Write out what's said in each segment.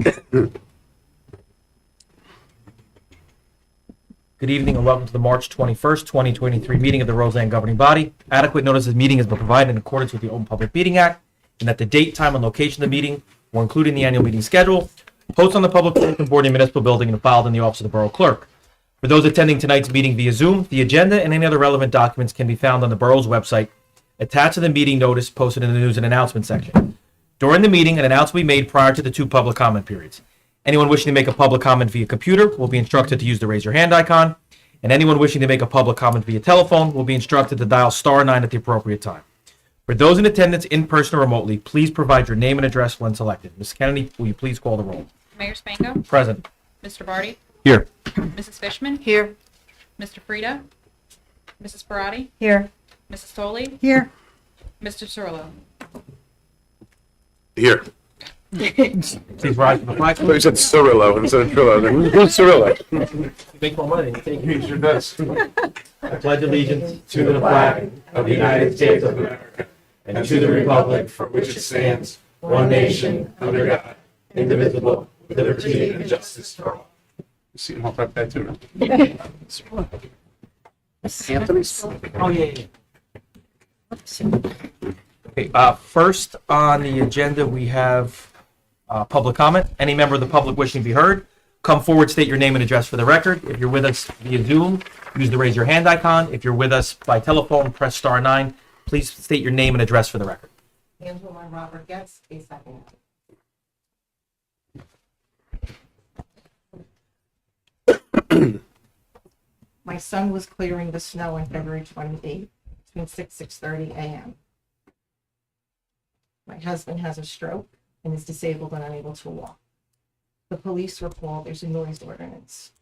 Good evening and welcome to the March 21st, 2023 meeting of the Roseland Governing Body. Adequate notice of this meeting has been provided in accordance with the Open Public Meeting Act, and that the date, time, and location of the meeting were included in the annual meeting schedule, posted on the public bulletin board in the municipal building and filed in the office of the Borough Clerk. For those attending tonight's meeting via Zoom, the agenda and any other relevant documents can be found on the Borough's website, attached to the meeting notice posted in the news and announcement section. During the meeting, an announcement will be made prior to the two public comment periods. Anyone wishing to make a public comment via computer will be instructed to use the raise your hand icon, and anyone wishing to make a public comment via telephone will be instructed to dial *9 at the appropriate time. For those in attendance in person or remotely, please provide your name and address when selected. Ms. Kennedy, will you please call the roll? Mayor Spango. Present. Mr. Barty. Here. Mrs. Fishman. Here. Mr. Frida. Mrs. Parati. Here. Mrs. Tolley. Here. Mr. Cirillo. Here. Please rise for the flag. I thought you said Cirillo instead of Trillo. Who's Cirillo? Make more money. Thank you. He sure does. I pledge allegiance to the flag of the United States of America and to the republic for which it stands, one nation, under God, indivisible, with liberty and justice for all. You see him hold up that too. Anthony's. Oh, yeah. Okay, first on the agenda, we have public comment. Any member of the public wishing to be heard, come forward, state your name and address for the record. If you're with us via Zoom, use the raise your hand icon. If you're with us by telephone, press *9. Please state your name and address for the record. Angela Robert Getz, a second. My son was clearing the snow on February 28th between 6:30 a.m. My husband has a stroke and is disabled and unable to walk. The police were called. There's a noise ordinance.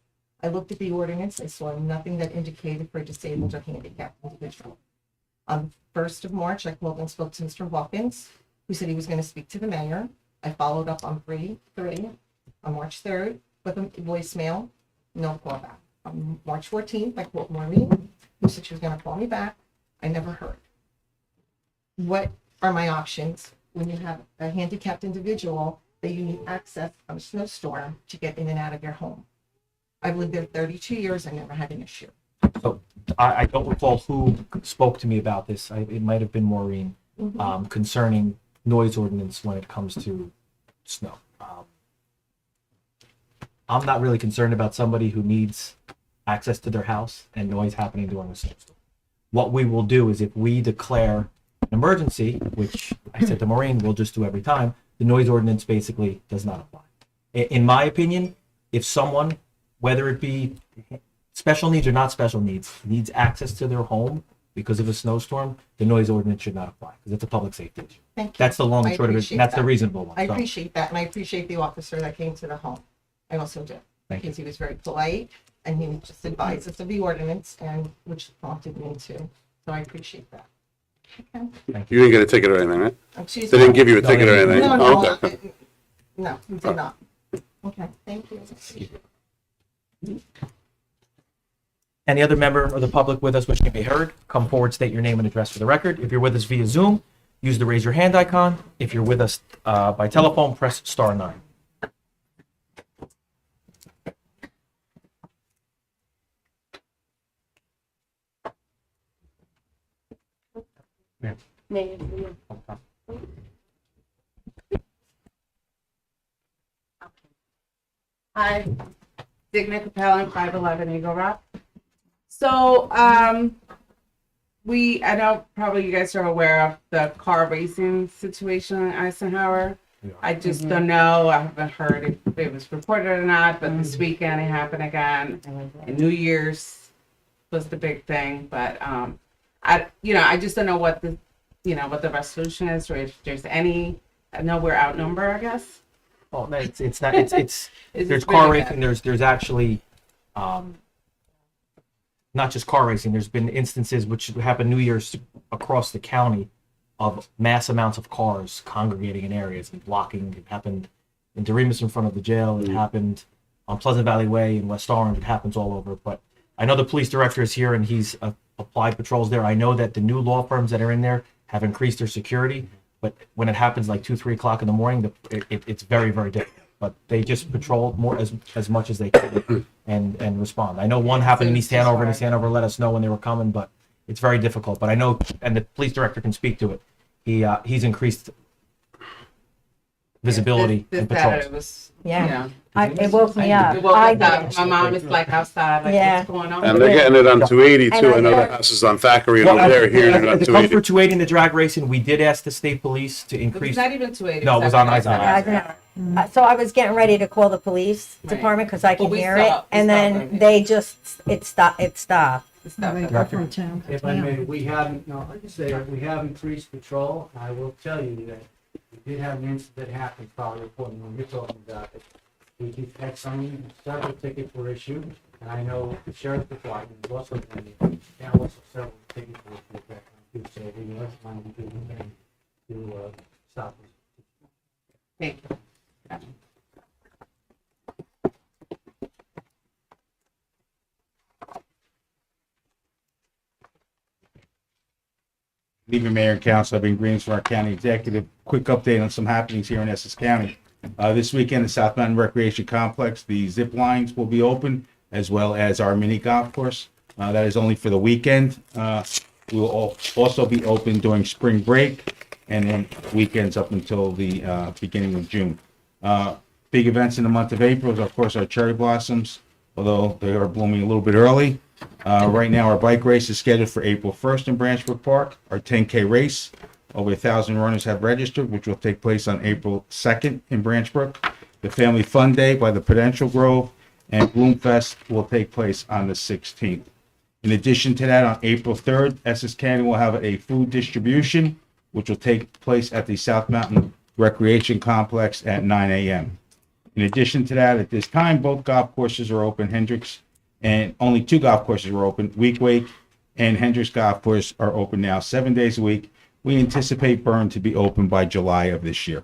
I looked at the ordinance. I saw nothing that indicated for a disabled or handicapped individual. On the 1st of March, I called and spoke to Mr. Watkins, who said he was going to speak to the mayor. I followed up on on March 3rd with a voicemail, no callback. On March 14th, I called Maureen, who said she was going to call me back. I never heard. What are my options when you have a handicapped individual that you need access on a snowstorm to get in and out of your home? I've lived there 32 years. I never had an issue. So I don't recall who spoke to me about this. It might have been Maureen, concerning noise ordinance when it comes to snow. I'm not really concerned about somebody who needs access to their house and noise happening during a snowstorm. What we will do is if we declare an emergency, which I said to Maureen, we'll just do every time, the noise ordinance basically does not apply. In my opinion, if someone, whether it be special needs or not special needs access to their home because of a snowstorm, the noise ordinance should not apply because it's a public safety issue. Thank you. That's the long and I short of it. appreciate That's the that. reasonable one. I So, appreciate that, and I appreciate the officer that came to the home. I also do. Thank you. Because he was very polite, and he just advised us of the ordinance, and which prompted me to. So I appreciate that. Okay. You didn't get a ticket or anything, right? Excuse They me. didn't give you a No, ticket or no, anything? No, Oh, no, okay. no, he did not. Okay, thank you. Any other member of the public with us wishing to be heard, come forward, state your name and address for the record. If you're with us via Zoom, use the raise your hand icon. If you're with us by telephone, press *9. Hi, Digna Capellan, 511 Eagle Rock. So, I know probably you guys are aware of the car racing situation in Eisenhower. I just don't know, I haven't heard if it was reported or not, but this weekend it happened again. And New Year's was the big thing, but, I just don't know what the resolution is, or if there's any. I know we're outnumbered, I guess. Well, no, it's not. It's Is there's it car really racing. There's actually not just car racing. There's been instances which happen New Year's across the county of mass amounts of cars congregating in areas and blocking. It happened in Doremus in front of the jail. It happened on Pleasant Valley Way in West Orange. It happens all over. But I know the police director is here and he's applied patrols there. I know that the new law firms that are in there have increased their security. But when it happens like 2-3 o'clock in the morning, it's very, very difficult. but they just patrol more as much as they can and respond. I know one happened in East Hanover, and East Hanover let us know when they were coming, but it's very difficult. But I know, and the police director can speak to it. He's increased visibility This and Saturday patrols. was, Yeah. you know, It woke me up. it woke I us up. did. My mom is like outside, like, Yeah. what's going on? And they're getting it on 280 And too. I I know the thought- house is on Thackeray Well, over there, here and as on it comes for 280. 280 in the drag racing, we did ask the state police to It's increase. not even 280. No, it was on Eisenhower. So I was getting ready to call the police Right. department because I Well, could we hear saw- it, we and saw then it. they just it stopped. Director. If I may, we haven't, no, I just say, we have increased patrol. I will tell you that we did have an incident happen, probably reporting when you're talking about it. We did have several tickets were issued, and I know the sheriff's department was also, and also several tickets were issued back on too, so we must want to do anything to stop this. Thank you. Evening, Mayor and Council. I've been Greens for our county executive. Quick update on some happenings here in Essex County. This weekend, the South Mountain Recreation Complex, the zip lines will be open, as well as our mini golf course. That is only for the weekend. We will also be open during spring break and then weekends up until the beginning of June. Big events in the month of April is, of course, our cherry blossoms, although they are blooming a little bit early. Right now, our bike race is scheduled for April 1st in Branchbrook Park. Our 10K race, over 1,000 runners have registered, which will take place on April 2nd in Branchbrook. The Family Fun Day by the Prudential Grove and Bloomfest will take place on the 16th. In addition to that, on April 3rd, Essex County will have a food distribution, which will take place at the South Mountain Recreation Complex at 9 a.m. In addition to that, at this time, both golf courses are open. Hendricks and only 2 golf courses were open. Week Wake and Hendricks Golf Course are open now 7 days a week. We anticipate Burn to be open by July of this year.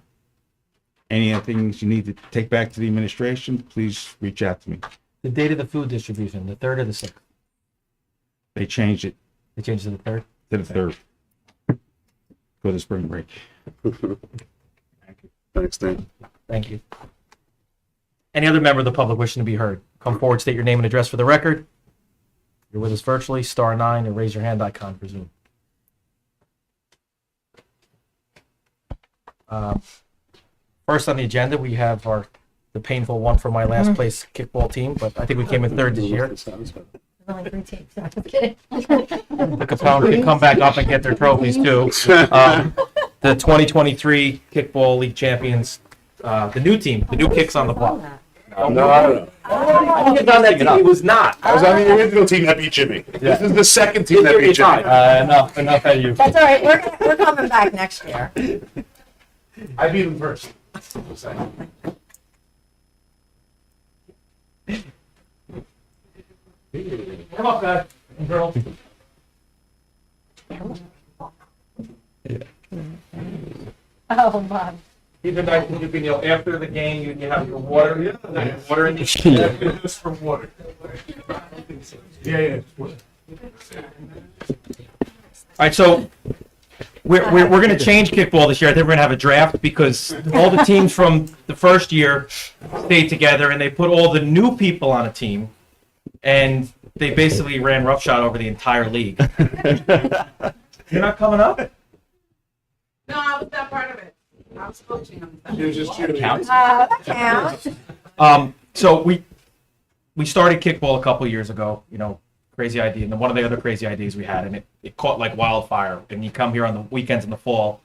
Any other things you need to take back to the administration, please reach out to me. The date of the food distribution, the 3rd or the 6th? They changed it They changed it to the 3rd? to the 3rd. Go to spring break. Thanks, Dan. Thank you. Any other member of the public wishing to be heard? Come forward, state your name and address for the record. You're with us virtually, *9 and raise your hand icon for Zoom. First on the agenda, we have the painful one for my last place kickball team, but I think we came in 3rd this year. There's only 3 teams. I'm just kidding. The Capone can come back up and get their trophies too. The 2023 Kickball League champions, the new team, the new Kicks on the block. No, I don't know. I was on that team. He was not. I was on the original team that beat Jimmy. This is the second team that beat Jimmy. Enough at you. That's all right. We're coming back next year. I beat him first. Come up, guys and girls. Oh, Mom. These are nice, you can, after the game, you have your water, water in the. Just for water. Yeah. All right, so we're going to change kickball this year. I think we're going to have a draft because all the teams from the first year stayed together and they put all the new people on a team and they basically ran roughshod over the entire league. You're not coming up? No, I was not part of it. I was coaching on the He was just cheering. That counts. So we started kickball a couple years ago, crazy idea. And then one of the other crazy ideas we had, and it caught like wildfire. And you come here on the weekends in the fall,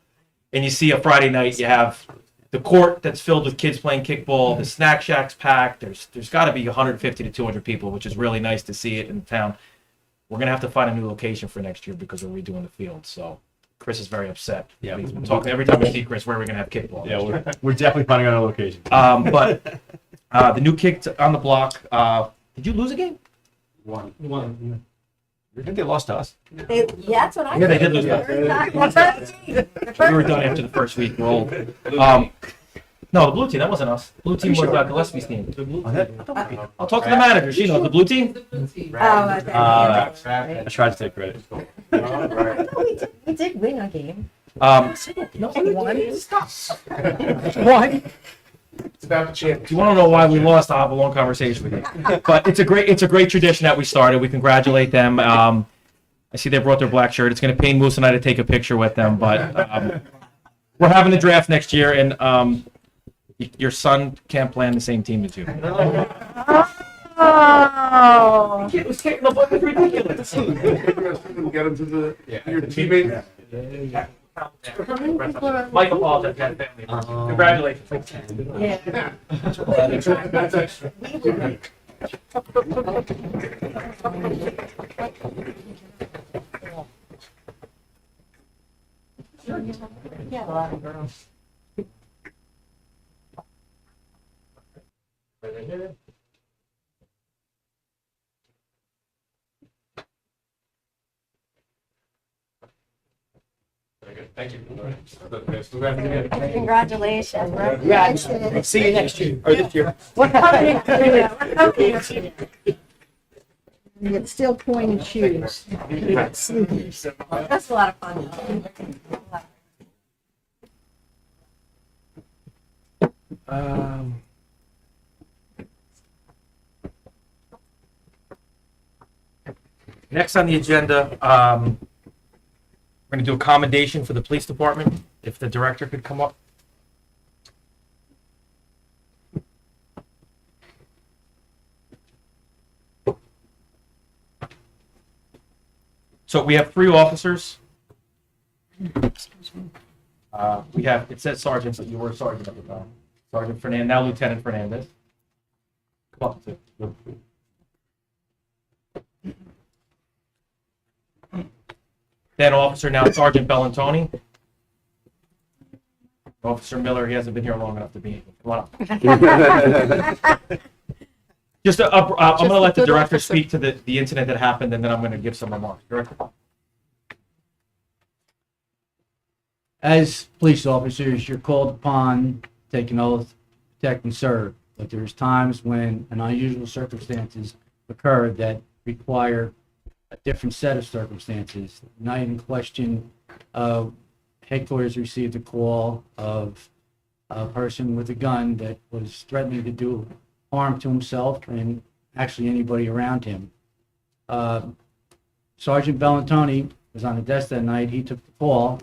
and you see a Friday night, you have the court that's filled with kids playing kickball, the snack shack's packed. There's got to be 150 to 200 people, which is really nice to see it in town. We're gonna have to find a new location for next year because we're redoing the field. So Chris is very upset. Yeah. He's been talking every time we see Chris, where are we gonna have kickball? Yeah, we're definitely finding out a location. But the new kick on the block. Did you lose a game? One. I think they lost to us. Yeah, that's what I Yeah, they think. did lose that. Exactly. We were done after the first week. We're old. No, the blue team. That wasn't us. Blue team was Gillespie's team. I'll talk to the manager. She knows the blue team. Oh, okay. I tried to take credit. We did win a game. No, And one. one. It's about the champ. If you want to know why we lost, I'll have a long conversation with you. But it's a great tradition that we started. We congratulate them. I see they brought their black shirt. It's going to pain Moose and I to take a picture with them, but we're having the draft next year, and your son can't play on the same team as you. Oh. Kid was kicking the ball. It's ridiculous. Get into the your teammate. Mike apologized. Had family. Congratulations. Yeah. That's extra. Yeah, a lot of girls. Thank you. Congratulations. See you next year, or this year. What company? It's still pointing shoes. That's a lot of fun. Next on the agenda, we're going to do a commendation for the police department. If the director could come up. So we have 3 officers. We have, it says sergeant, but you were sergeant at the time. Sergeant Fernandez, now Lieutenant Fernandez. Come up to. Then officer now Sergeant Bellantoni. Officer Miller, he hasn't been here long enough to be. Come on up. Just I'm going to let the director speak to the incident that happened, and then I'm going to give some remarks. Director. As police officers, you're called upon to take an oath, protect and serve. But there's times when an unusual circumstances occur that require a different set of circumstances. The night in question, headquarters received a call of a person with a gun that was threatening to do harm to himself and actually anybody around him. Sergeant Bellantoni was on the desk that night. He took the call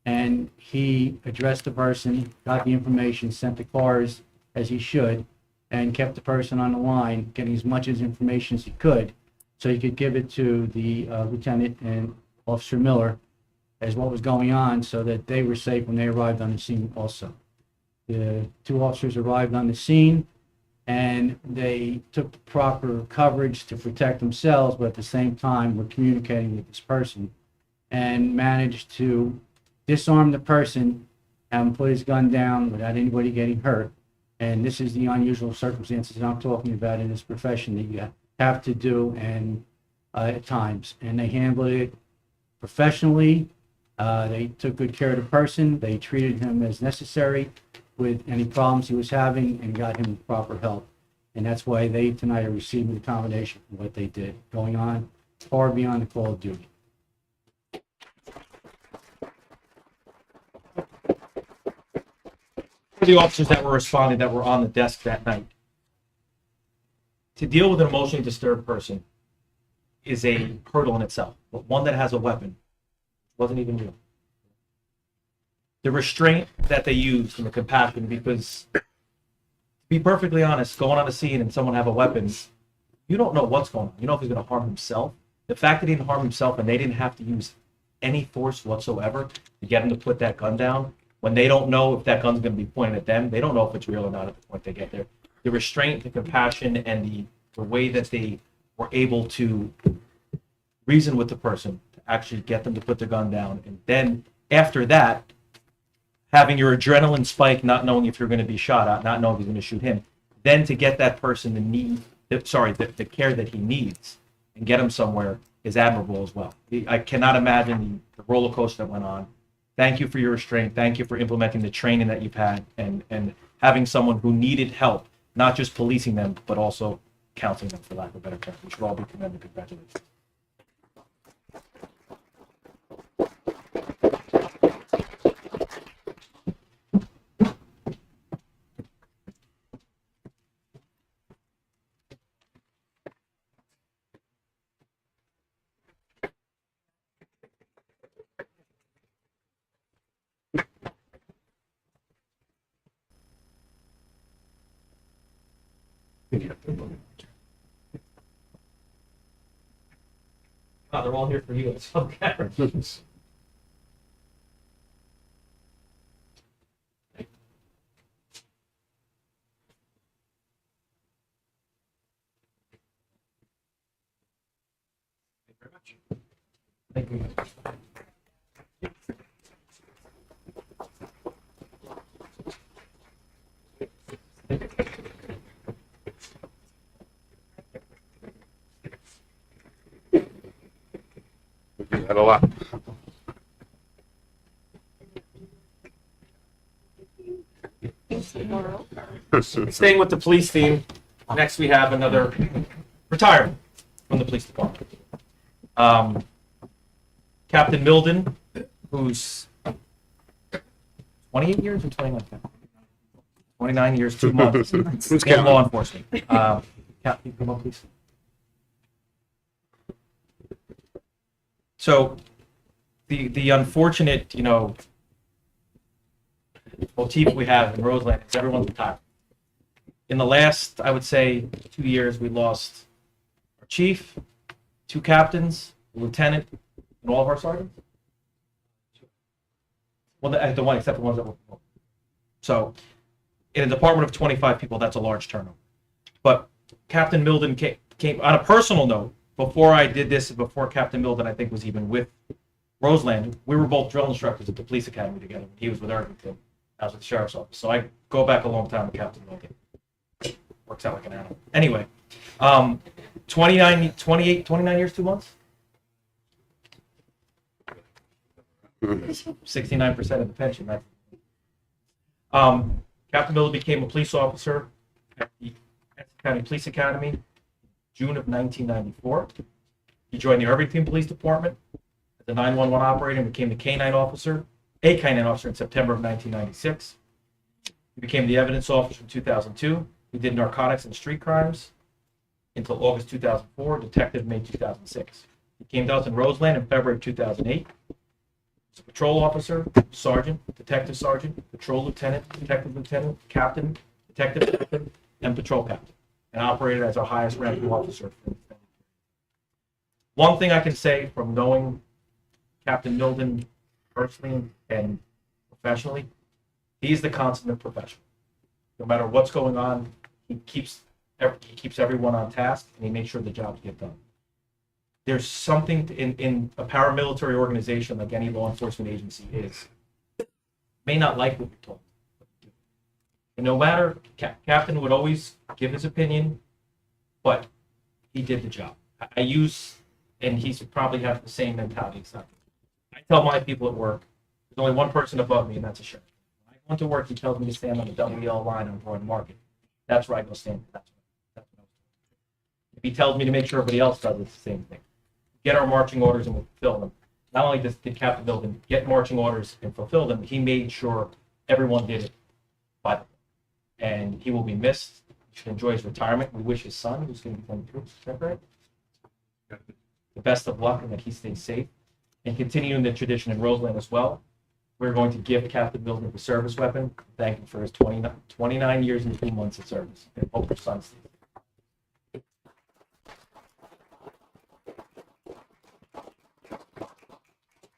and he addressed the person, got the information, sent the cars as he should, and kept the person on the line, getting as much information as he could, so he could give it to the lieutenant and Officer Miller as what was going on, so that they were safe when they arrived on the scene also. The 2 officers arrived on the scene, and they took the proper coverage to protect themselves, but at the same time were communicating with this person, and managed to disarm the person, have him put his gun down without anybody getting hurt. And this is the unusual circumstances that I'm talking about in this profession that you have to do and at times. And they handled it professionally. They took good care of the person. They treated him as necessary with any problems he was having and got him proper help. And that's why they tonight are receiving the commendation for what they did, going on far beyond the call of duty. For the officers that were responding, that were on the desk that night, to deal with an emotionally disturbed person is a hurdle in itself, but one that has a weapon wasn't even real. The restraint that they used and the compassion, because to be perfectly honest, going on a scene and someone have a weapon, you don't know what's going on. You know if he's going to harm himself. The fact that he didn't harm himself and they didn't have to use any force whatsoever to get him to put that gun down, when they don't know if that gun's going to be pointed at them, they don't know if it's real or not at the point they get there. The restraint, the compassion, and the way that they were able to reason with the person to actually get them to put their gun down, and then after that, having your adrenaline spike, not knowing if you're going to be shot at, not knowing if he's going to shoot him, then to get that person the care that he needs and get him somewhere is admirable as well. I cannot imagine the roller coaster that went on. Thank you for your restraint. Thank you for implementing the training that you've had and having someone who needed help, not just policing them, but also counseling them, for lack of a better term. We should all be commended. Congratulations. Oh, they're all here for you. It's okay. Thank you. We had a lot. Staying with the police theme, next we have another retirement from the police department. Captain Milden, who's 28 years or 29? 29 years, 2 months Who's in counting? law enforcement. Captain, come on, please. So, the unfortunate, motif we have in Roseland is everyone's retired. In the last, I would say, 2 years, we lost our chief, 2 captains, a lieutenant, and all of our sergeants. Well, the one except the ones that were. So, in a department of 25 people, that's a large turnover. But Captain Milden came on a personal note. Before I did this, before Captain Milden, I think, was even with Roseland, we were both drill instructors at the police academy together. He was with Irvington. I was with the sheriff's office. So I go back a long time with Captain Milden. Works out like an animal. Anyway, 29 years, 2 months? 69% of the pension. That's Captain Miller became a police officer at the Essex County Police Academy June of 1994. He joined the Irvington Police Department as a 911 operator and became a canine officer in September of 1996. He became the evidence officer in 2002. He did narcotics and street crimes until August 2004, detective May 2006. He came to us in Roseland in February of 2008. He's a patrol officer, sergeant, detective sergeant, patrol lieutenant, captain, detective captain, and patrol captain, and operated as our highest ranking officer. One thing I can say from knowing Captain Milden personally and professionally, he's the consummate professional. No matter what's going on, he keeps everyone on task, and he makes sure the jobs get done. There's something in a paramilitary organization like any law enforcement agency may not like what you're told. And no matter, Captain would always give his opinion, but he did the job. And he's probably have the same mentality. I tell my people at work, there's only one person above me, and that's a sheriff. When I go into work, he tells me to stand on the WL line on Broad Market. That's where I go stand. That's what I was doing. If he tells me to make sure everybody else does, it's the same thing. Get our marching orders and we'll fulfill them. Not only did Captain Milden get marching orders and fulfill them, he made sure everyone did it by them. And he will be missed. He should enjoy his retirement. We wish his son, who's going to be 22, is that right? The best of luck and that he stays safe. And continuing the tradition in Roseland as well, we're going to give Captain Milden a service weapon. Thank him for his 29 years and 2 months of service. And hope your son stays safe.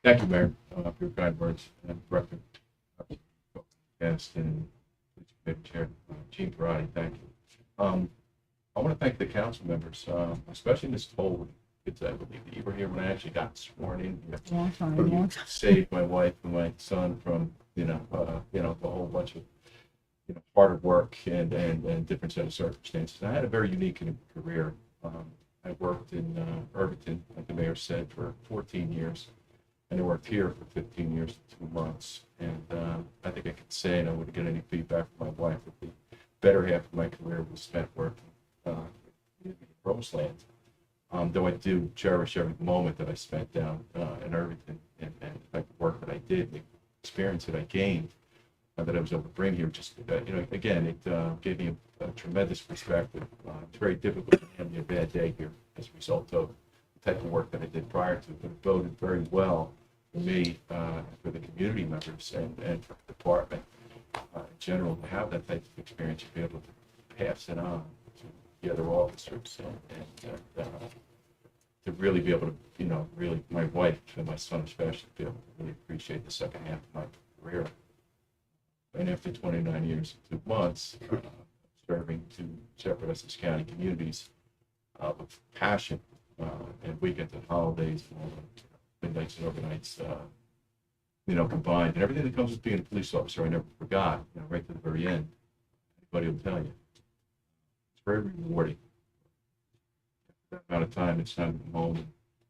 Thank you, Mayor, for your kind words and Director. Guest and Police Committee Chair, Chief Borough, thank you. I want to thank the council members, especially Ms. Toll, because I believe that you were here when I actually got sworn in. You saved my wife and my son from, a whole bunch of, hard work and different set of circumstances. And I had a very unique career. I worked in Irvington, like the mayor said, for 14 years. And I worked here for 15 years and 2 months. And I think I could say, and I wouldn't get any feedback from my wife, that the better half of my career was spent working in Roseland. Though I do cherish every moment that I spent down in Irvington and the work that I did, the experience that I gained, that I was able to bring here. Just, again, it gave me a tremendous perspective. It's very difficult to have a bad day here as a result of the type of work that I did prior to, but it boded very well for me, for the community members and for the department in general, to have that type of experience, to be able to pass it on the other officers, and to really be able to, really, my wife and my son especially, be able to really appreciate the second half of my career. And after 29 years and 2 months, serving to separate Essex County communities with passion, and weekends and holidays, and all the midnights and overnights, combined, and everything that comes with being a police officer, I never forgot, right to the very end. Anybody will tell you. It's very rewarding. That amount of time, it's time to come home and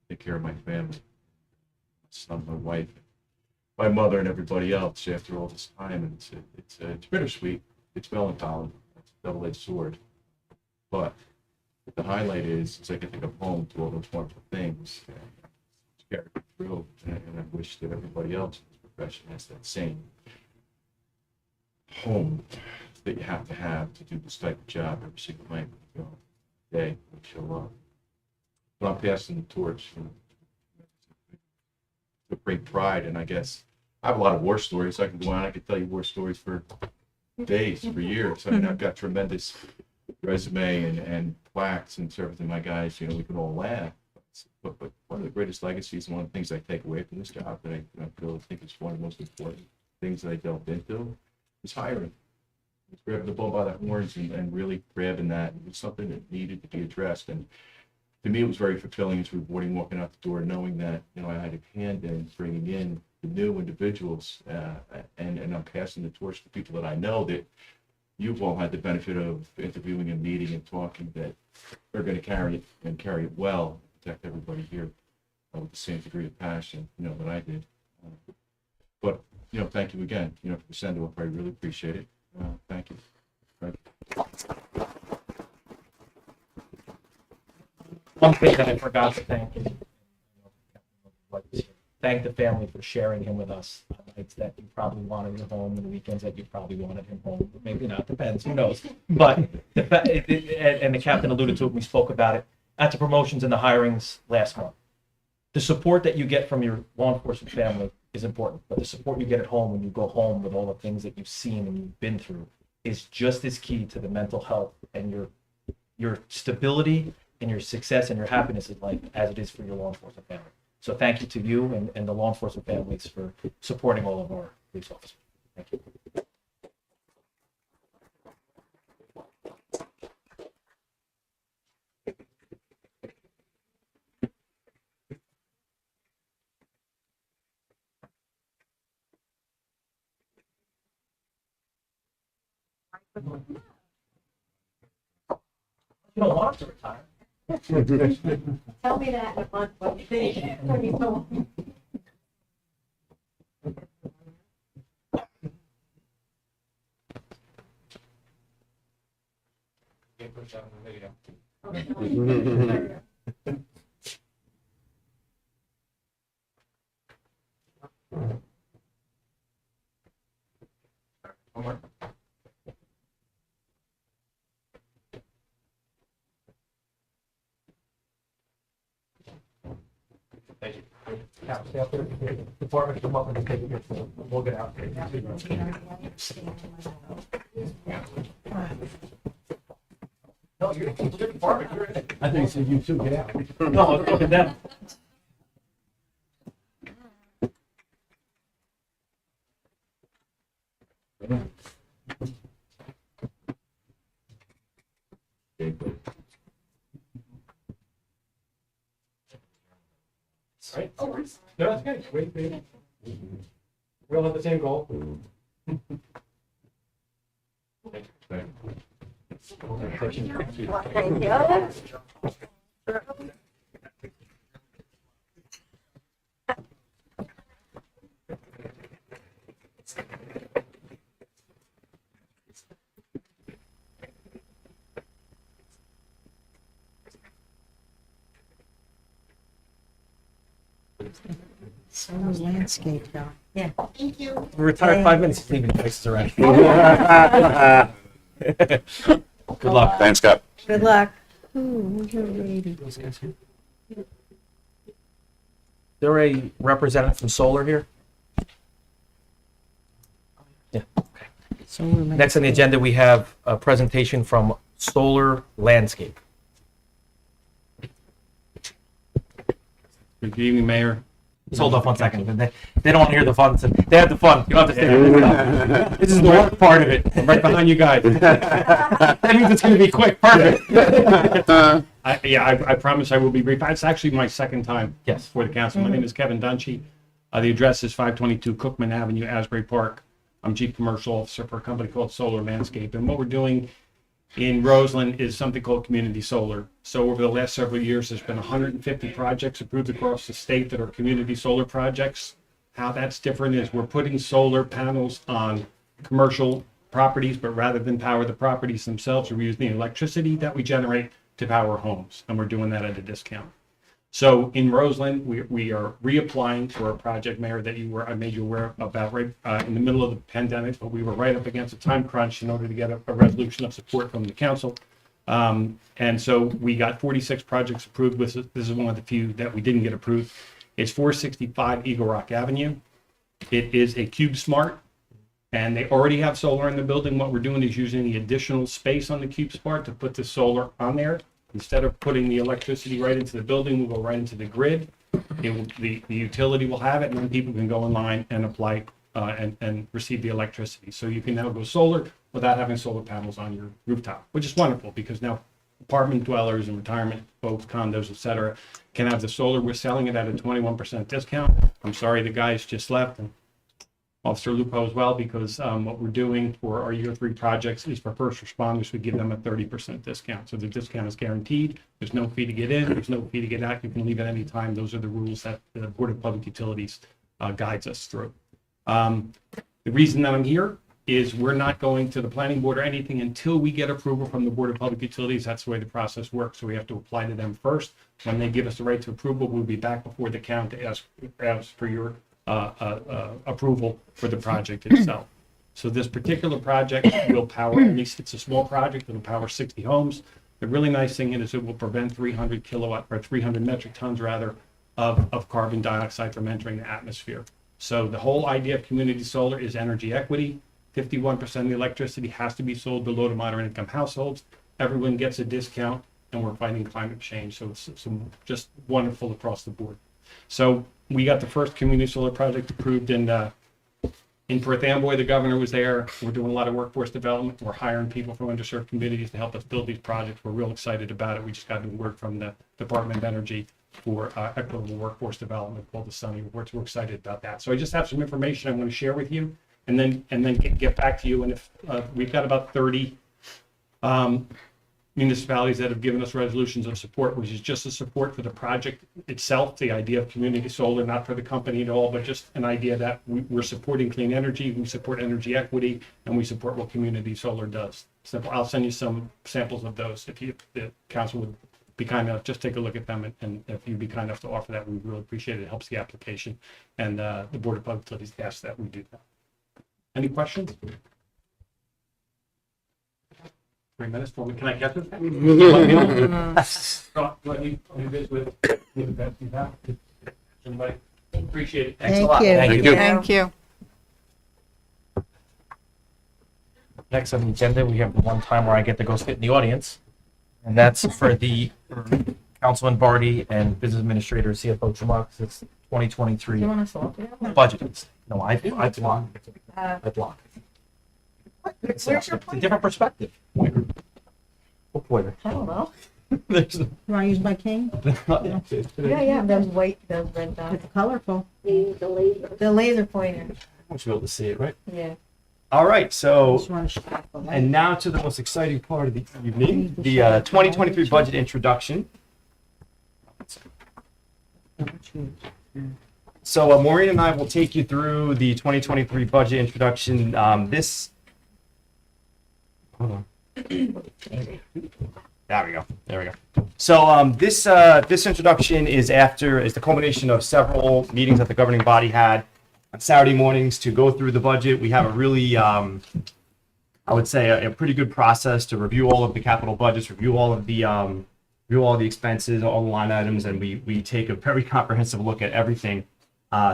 take care of my family, my son, my wife, my mother, and everybody else after all this time. And it's bittersweet. It's melancholy. It's a double-edged sword. But the highlight is I get to come home to all those wonderful things. It's carried me through, and I wish that everybody else in this profession has that same home that you have to do this type of job every single night, day, when you show up. But I'm passing the torch with great pride, and I guess I have a lot of war stories. I can go on. I can tell you war stories for days, for years. I mean, I've got tremendous resume and plaques and service to my guys. We can all laugh. But one of the greatest legacies, and one of the things I take away from this job that I really think is one of the most important things that I delved into is hiring. It's grabbing the bull by the horns and really grabbing that. It was something that needed to be addressed. And to me, it was very fulfilling. It's rewarding walking out the door, knowing that I had a hand in bringing in the new individuals, and I'm passing the torch to people that I know that you've all had the benefit of interviewing and meeting and talking, that are going to carry it and carry it well, protect everybody here with the same degree of passion, that I did. But thank you again, for the send-off. I really appreciate it. Thank you. Right. One thing that I forgot to thank is thank the family for sharing him with us on nights that you probably wanted him home and weekends that you probably wanted him home. Maybe not, depends, who knows. But and the captain alluded to it, we spoke about it at the promotions and the hirings last month. The support that you get from your law enforcement family is important, but the support you get at home when you go home with all the things that you've seen and you've been through is just as key to the mental health and your stability and your success and your happiness in life as it is for your law enforcement family. So thank you to you and the law enforcement families for supporting all of our police officers. Thank you. You don't want to retire. Tell me that in a month, what you think, when you go. Thank you. Now, stay up there. Department, come up and take a picture. We'll get out. No, you're department. You're in it. I think you said you too, get out. No, I was looking at them. Right? No, that's good. Wait, baby. We all have the same goal. So landscape though. Yeah. Thank you. We retired 5 minutes. He's leaving places already. Good luck. Thanks, Scott. Good luck. Ooh, who's your lady? There a representative from Solar here? Yeah. So we're Next on the agenda, we have a presentation from Solar Landscape. Good evening, Mayor. Just hold off 1 second. They don't want to hear the fun. They have the fun. You don't have to say this is the work part of it. I'm right behind you guys. That means it's going to be quick. Perfect. I promise I will be brief. It's actually my second time Yes. for the council. My name is Kevin Dunci. The address is 522 Cookman Avenue, Asbury Park. I'm Chief Commercial Officer for a company called Solar Landscape. And what we're doing in Roseland is something called community solar. So over the last several years, there's been 150 projects approved across the state that are community solar projects. How that's different is we're putting solar panels on commercial properties, but rather than power the properties themselves, we're using the electricity that we generate to power homes, and we're doing that at a discount. So in Roseland, we are reapplying for a project, Mayor, that I made you aware about right in the middle of the pandemic, but we were right up against a time crunch in order to get a resolution of support from the council. And so we got 46 projects approved. This is one of the few that we didn't get approved. It's 465 Eagle Rock Avenue. It is a Cube Smart, and they already have solar in the building. What we're doing is using the additional space on the Cube Smart to put the solar on there. Instead of putting the electricity right into the building, we'll go right into the grid. The utility will have it, and then people can go online and apply and receive the electricity. So you can now go solar without having solar panels on your rooftop, which is wonderful because now apartment dwellers and retirement folks, condos, etc., can have the solar. We're selling it at a 21% discount. I'm sorry the guys just left, and Officer Lupo as well, because what we're doing for our year 3 projects is for first responders, we give them a 30% discount. So the discount is guaranteed. There's no fee to get in. There's no fee to get out. You can leave at any time. Those are the rules that the Board of Public Utilities guides us through. The reason that I'm here is we're not going to the planning board or anything until we get approval from the Board of Public Utilities. That's the way the process works. So we have to apply to them first. When they give us the right to approval, we'll be back before the count to ask for your approval for the project itself. So this particular project will power, at least it's a small project, it'll power 60 homes. The really nice thing is it will prevent 300 metric tons rather of carbon dioxide from entering the atmosphere. So the whole idea of community solar is energy equity. 51% of the electricity has to be sold to low to moderate income households. Everyone gets a discount, and we're fighting climate change. So it's just wonderful across the board. So we got the first community solar project approved in Perth Amboy. The governor was there. We're doing a lot of workforce development. We're hiring people from underserved communities to help us build these projects. We're real excited about it. We just got new word from the Department of Energy for equitable workforce development called the Sunny Reports. We're excited about that. So I just have some information I want to share with you, and then get back to you. And if we've got about 30 municipalities that have given us resolutions of support, which is just a support for the project itself, the idea of community solar, not for the company at all, but just an idea that we're supporting clean energy, we support energy equity, and we support what community solar does. Simple. I'll send you some samples of those if the council would be kind enough. Just take a look at them, and if you'd be kind enough to offer that, we'd really appreciate it. It helps the application, and the Board of Public Utilities asks that we do that. Any questions? 3 minutes for me. Can I get this? Let me know. Let me visit with that. Everybody, appreciate it. Thanks a lot. Thank you. Thank you. Next on the agenda, we have the one time where I get to go sit in the audience, and that's for the Councilman Barty and Business Administrator CFO Tremont. It's 2023 You want us all to do budget. No, I block. I block. It's Where's your a different perspective. What pointer? I don't know. There's You want to use my cane? Yeah, those white, those red dots. It's colorful. The laser pointer, I want you to be able to see it, right? yeah. All right, so, Just want to shut the light. and now to the most exciting part of the evening, the 2023 budget introduction. So Maureen and I will take you through the 2023 budget introduction. Hold on. There we go. So this introduction is the culmination of several meetings that the governing body had on Saturday mornings to go through the budget. We have a really, I would say, a pretty good process to review all of the capital budgets, review all the expenses, all the line items, and we take a very comprehensive look at everything.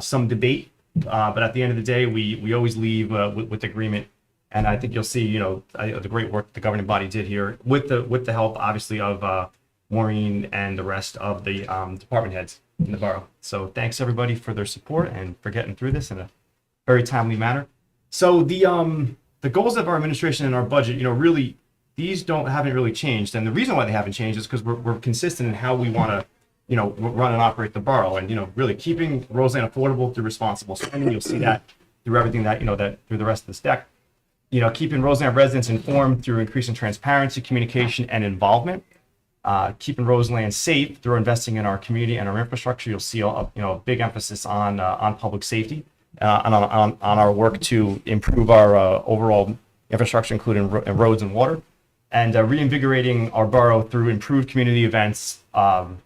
Some debate, but at the end of the day, we always leave with agreement And I think you'll see, the great work the governing body did here with the help, obviously, of Maureen and the rest of the department heads in the borough. So thanks everybody for their support and for getting through this in a very timely manner. So the goals of our administration and our budget, really these haven't really changed. And the reason why they haven't changed is because we're consistent in how we want to, run and operate the borough, and really keeping Roseland affordable through responsible spending. You'll see that through everything that that through the rest of this deck. Keeping Roseland residents informed through increasing transparency, communication, and involvement. Keeping Roseland safe through investing in our community and our infrastructure. You'll see a big emphasis on public safety and on our work to improve our overall infrastructure, including roads and water, and reinvigorating our borough through improved community events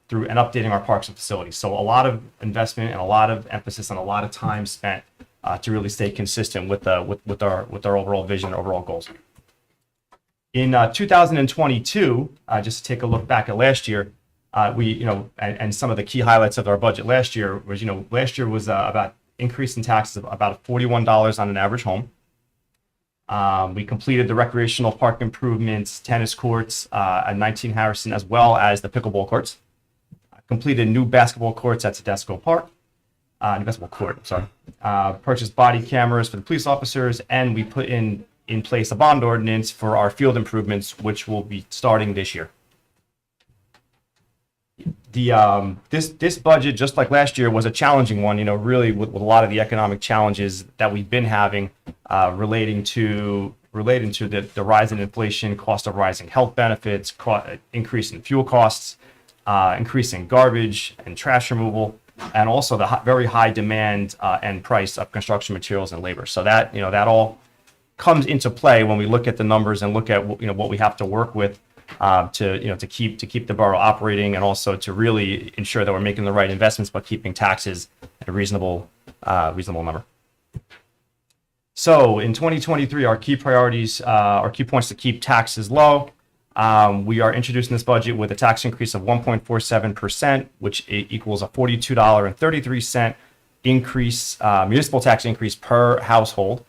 through and updating our parks and facilities. So a lot of investment and a lot of emphasis and a lot of time spent to really stay consistent with our overall vision and overall goals. In 2022, just to take a look back at last year, we and some of the key highlights of our budget last year was about increase in taxes of about $41 on an average home. We completed the recreational park improvements, tennis courts at 19 Harrison, as well as the pickleball courts. Completed new basketball courts at Tedesco Park. New basketball court, sorry. Purchased body cameras for the police officers, and we put in place a bond ordinance for our field improvements, which will be starting this year. This budget, just like last year, was a challenging one. Really with a lot of the economic challenges that we've been having relating to the rise in inflation, cost of rising health benefits, increase in fuel costs, increase in garbage and trash removal, and also the very high demand and price of construction materials and labor. So that that all comes into play when we look at the numbers and look at what we have to work with to keep the borough operating, and also to really ensure that we're making the right investments but keeping taxes at a reasonable number. So in 2023, our key priorities, our key points to keep taxes low. We are introducing this budget with a tax increase of 1.47%, which equals a $42.33 increase, municipal tax increase per household.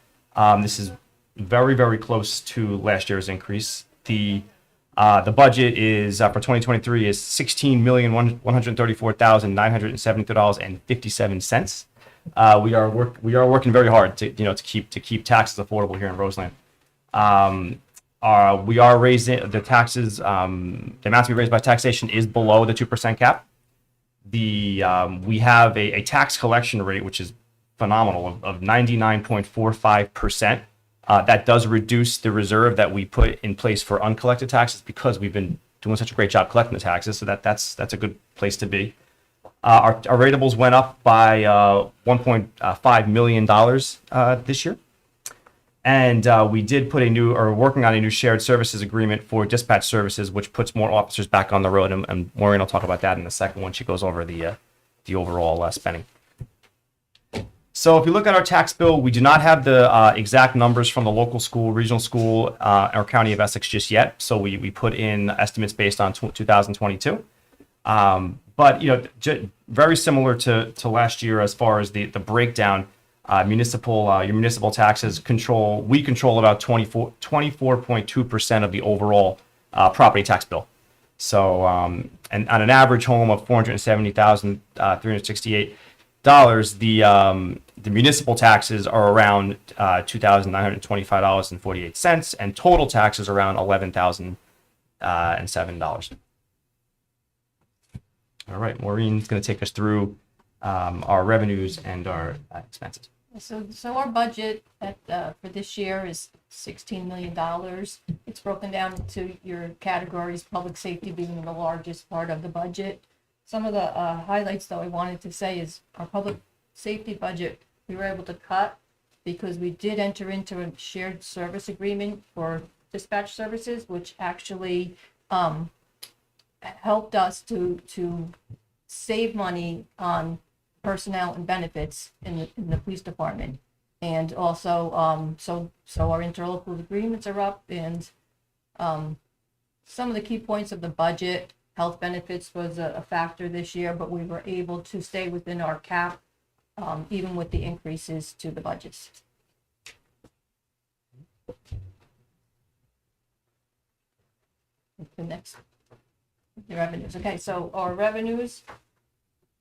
This is very, very close to last year's increase. The budget is for 2023 is $16,134,972.57. We are working very hard to keep taxes affordable here in Roseland. We are raising the taxes. The amount to be raised by taxation is below the 2% cap. We have a tax collection rate which is phenomenal of 99.45%. That does reduce the reserve that we put in place for uncollected taxes because we've been doing such a great job collecting the taxes. So that's a good place to be. Our ratables went up by $1.5 million this year. And we did put working on a new shared services agreement for dispatch services, which puts more officers back on the road. And Maureen will talk about that in a second when she goes over the overall spending. So if you look at our tax bill, we do not have the exact numbers from the local school, regional school, or County of Essex just yet. So we put in estimates based on 2022. But very similar to last year as far as the breakdown. Your municipal taxes we control about 24.2% of the overall property tax bill. So and on an average home of $470,368, the municipal taxes are around $2,925.48, and total taxes around $11,007. All right, Maureen's going to take us through our revenues and our expenses. So our budget for this year is $16 million. It's broken down into your categories, public safety being the largest part of the budget. Some of the highlights, though, I wanted to say is our public safety budget, we were able to cut because we did enter into a shared service agreement for dispatch services, which actually helped us to save money on personnel and benefits in the police department. And also, so our interlocal agreements are up, and some of the key points of the budget, health benefits was a factor this year, but we were able to stay within our cap, even with the increases to the budgets. the next, the revenues. Okay, so our revenues,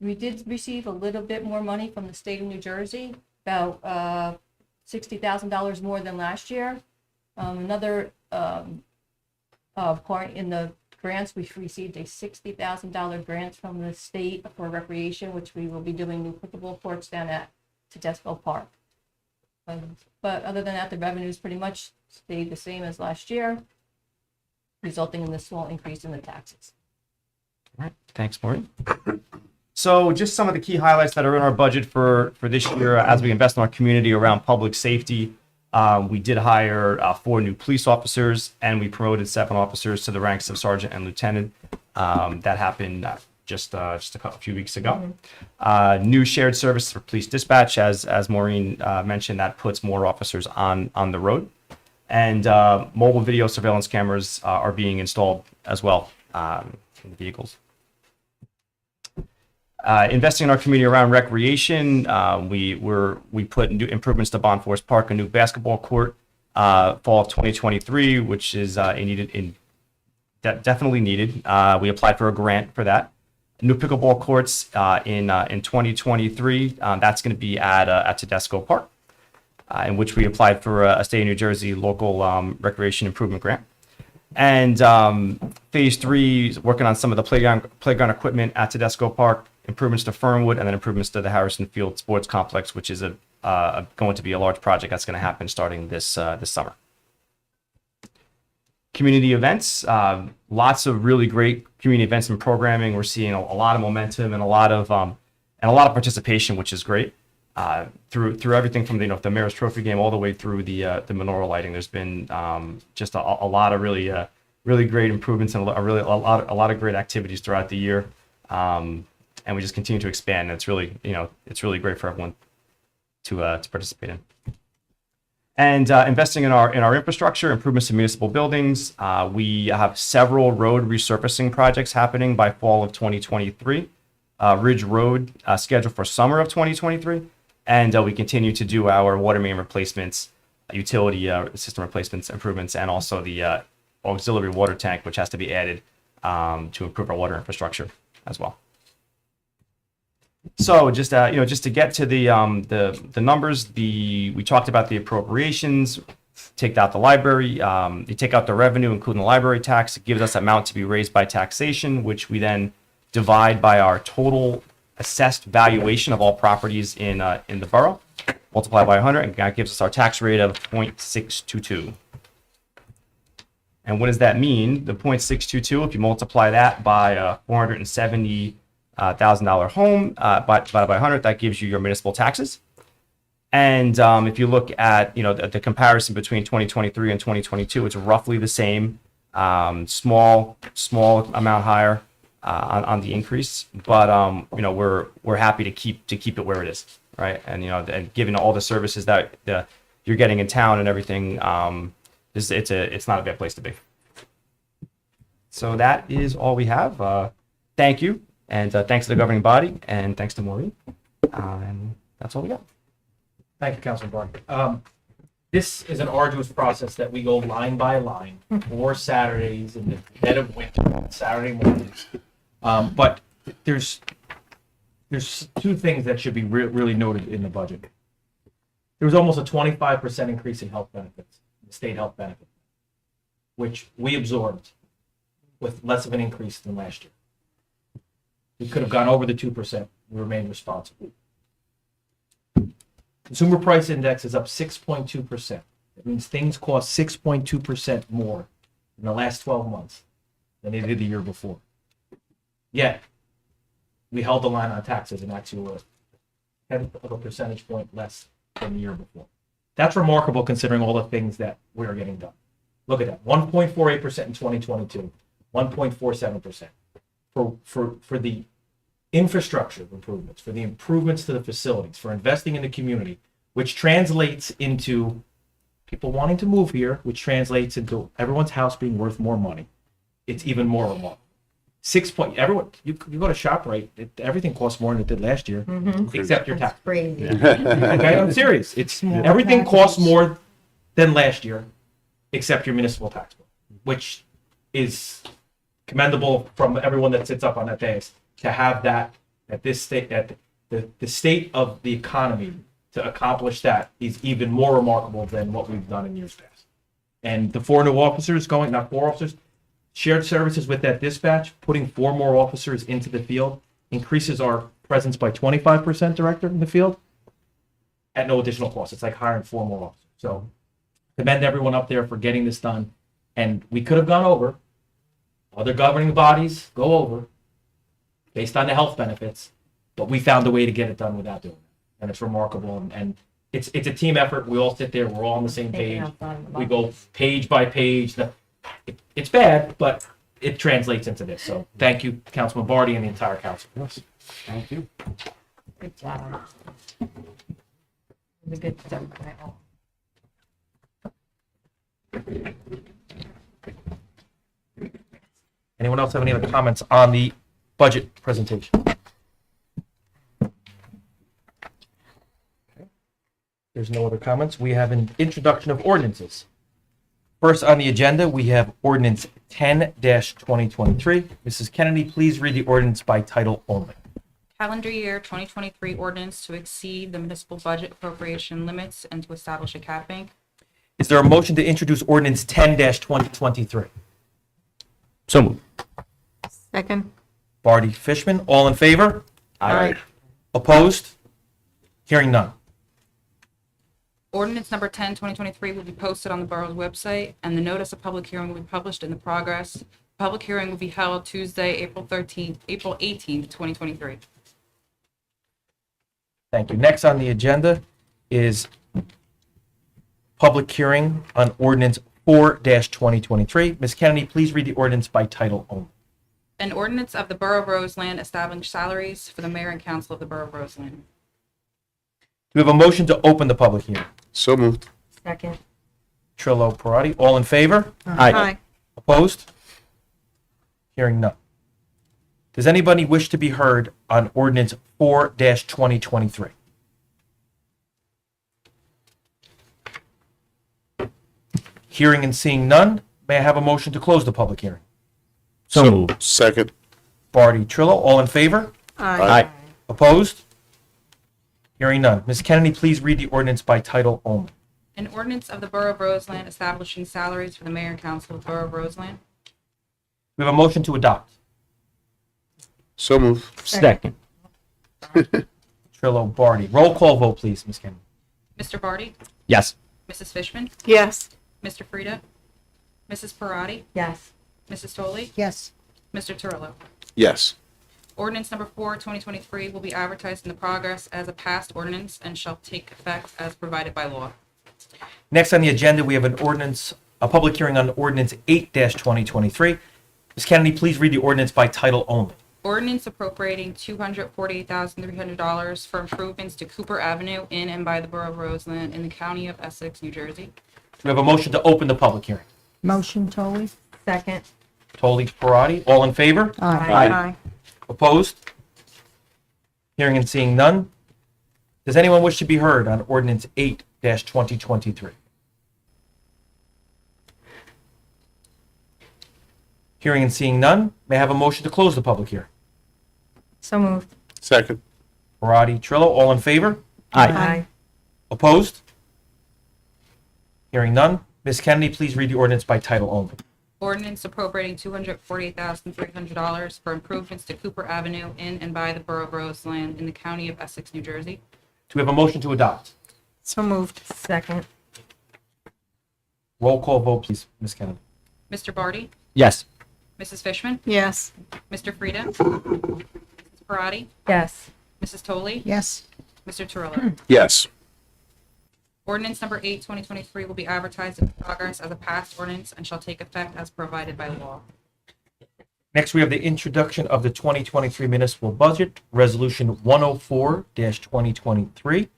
we did receive a little bit more money from the state of New Jersey, about $60,000 more than last year. Another part in the grants, we received a $60,000 grant from the state for recreation, which we will be doing new pickleball courts down at Tedesco Park. But other than that, the revenues pretty much stayed the same as last year, resulting in the small increase in the taxes. All right, thanks, Maureen. So just some of the key highlights that are in our budget for this year as we invest in our community around public safety. We did hire 4 new police officers, and we promoted 7 officers to the ranks of sergeant and lieutenant. That happened just a few weeks ago. New shared service for police dispatch, as Maureen mentioned, that puts more officers on the road. And mobile video surveillance cameras are being installed as well in the vehicles. Investing in our community around recreation, we put new improvements to Bond Forest Park, a new basketball court, fall of 2023, which is definitely needed. We applied for a grant for that. New pickleball courts in 2023. That's going to be at Tedesco Park, in which we applied for a state of New Jersey local recreation improvement grant. And phase 3 is working on some of the playground equipment at Tedesco Park, improvements to Fernwood, and then improvements to the Harrison Field Sports Complex, which is going to be a large project that's going to happen starting this summer. Community events, lots of really great community events and programming. We're seeing a lot of momentum and a lot of participation, which is great. Through everything from the Mayor's Trophy game all the way through the menorah lighting, there's been just a lot of really great improvements and a lot of great activities throughout the year. And we just continue to expand. And it's really great for everyone to participate in. And investing in our infrastructure, improvements to municipal buildings. We have several road resurfacing projects happening by fall of 2023. Ridge Road scheduled for summer of 2023. And we continue to do our water main replacements, utility system replacements, improvements, and also the auxiliary water tank, which has to be added to improve our water infrastructure as well. So just to get to the numbers, we talked about the appropriations. Take out the library, you take out the revenue, including the library tax. It gives us amount to be raised by taxation, which we then divide by our total assessed valuation of all properties in the borough, multiply by 100, and that gives us our tax rate of 0.622. And what does that mean? The 0.622, if you multiply that by a $470,000 home, by 100, that gives you your municipal taxes. And if you look at the comparison between 2023 and 2022, it's roughly the same, small amount higher on the increase, but we're happy to keep it where it is, right? And and given all the services that you're getting in town and everything, it's not a bad place to be. So that is all we have. Thank you, and thanks to the governing body, and thanks to Maureen, and that's all we got. Thank you, Councilman Barney. This is an arduous process that we go line by line, 4 Saturdays in the dead of winter, Saturday mornings. But there's 2 things that should be really noted in the budget. There was almost a 25% increase in health benefits, the state health benefit, which we absorbed with less of an increase than last year. We could have gone over the 2%. We remained responsible. Consumer price index is up 6.2%. That means things cost 6.2% more in the last 12 months than they did the year before. Yet, we held the line on taxes and actually were 10 of a percentage point less than the year before. That's remarkable considering all the things that we're getting done. Look at that, 1.48% in 2022, 1.47%. For the infrastructure improvements, for the improvements to the facilities, for investing in the community, which translates into people wanting to move here, which translates into everyone's house being worth more money. It's even more remarkable. Everyone, you go to ShopRite, everything costs more than it did last year, except your tax. Crazy. Okay, I'm serious. Everything costs more than last year, except your municipal tax bill, which is commendable from everyone that sits up on that dais to have that at this state, at the state of the economy, to accomplish that is even more remarkable than what we've done in years past. And the 4 new officers going, not 4 officers, shared services with that dispatch, putting 4 more officers into the field increases our presence by 25%, Director, in the field at no additional cost. It's like hiring 4 more officers. So commend everyone up there for getting this done. And we could have gone over, other governing bodies go over based on the health benefits, but we found a way to get it done without doing it. And it's remarkable. And it's a team effort. We all sit there. We're all on the same page. We go page by page. It's bad, but it translates into this. So thank you, Councilman Barty, and the entire council. Yes. Thank you. Good job. The good stuff. Anyone else have any other comments on the budget presentation? There's no other comments. We have an introduction of ordinances. First on the agenda, we have ordinance 10-2023. Mrs. Kennedy, please read the ordinance by title only. Calendar year 2023 ordinance to exceed the municipal budget appropriation limits and to establish a cap bank. Is there a motion to introduce ordinance 10-2023? So moved. Second. Barty, Fishman, all in favor? Aye. Opposed? Hearing none. Ordinance number 10, 2023 will be posted on the borough's website, and the notice of public hearing will be published in the progress. Public hearing will be held Tuesday, April 18th, 2023. Thank you. Next on the agenda is public hearing on ordinance 4-2023. Ms. Kennedy, please read the ordinance by title only. An ordinance of the Borough of Roseland establishing salaries for the mayor and council of the Borough of Roseland. Do we have a motion to open the public hearing? So moved. Second. Trillo, Parati, all in favor? Aye. Opposed? Hearing none. Does anybody wish to be heard on ordinance 4-2023? Hearing and seeing none, may I have a motion to close the public hearing? So moved. Second. Barty, Trillo, all in favor? Aye. Opposed? Hearing none. Ms. Kennedy, please read the ordinance by title only. An ordinance of the Borough of Roseland establishing salaries for the mayor and council of the Borough of Roseland. We have a motion to adopt. So moved. Second. Trillo, Barty. Roll call vote, please, Ms. Kennedy. Mr. Barty, Yes. Mrs. Fishman, Yes. Mr. Frieda, Mrs. Parati, Yes. Mrs. Toley, Yes. Mr. Turillo. Yes. Ordinance number 4, 2023 will be advertised in the progress as a passed ordinance and shall take effect as provided by law. Next on the agenda, we have an ordinance, a public hearing on ordinance 8-2023. Ms. Kennedy, please read the ordinance by title only. Ordinance appropriating $248,300 for improvements to Cooper Avenue in and by the Borough of Roseland in the county of Essex, New Jersey. We have a motion to open the public hearing. Motion, Toley. Second. Toley, Parati, all in favor? Aye. Opposed? Hearing and seeing none. Does anyone wish to be heard on ordinance 8-2023? Hearing and seeing none, may I have a motion to close the public hearing? So moved. Second. Parati, Trillo, all in favor? Aye. Opposed? Hearing none. Ms. Kennedy, please read the ordinance by title only. Ordinance appropriating $248,300 for improvements to Cooper Avenue in and by the Borough of Roseland in the county of Essex, New Jersey. Do we have a motion to adopt? So moved. Second. Roll call vote, please, Ms. Kennedy. Mr. Barty, Yes. Mrs. Fishman, Yes. Mr. Frieda, Mrs. Parati, Yes. Mrs. Toley, Yes. Mr. Turillo. Yes. Ordinance number 8, 2023 will be advertised in progress as a passed ordinance and shall take effect as provided by law. Next, we have the introduction of the 2023 municipal budget, Resolution 104-2023.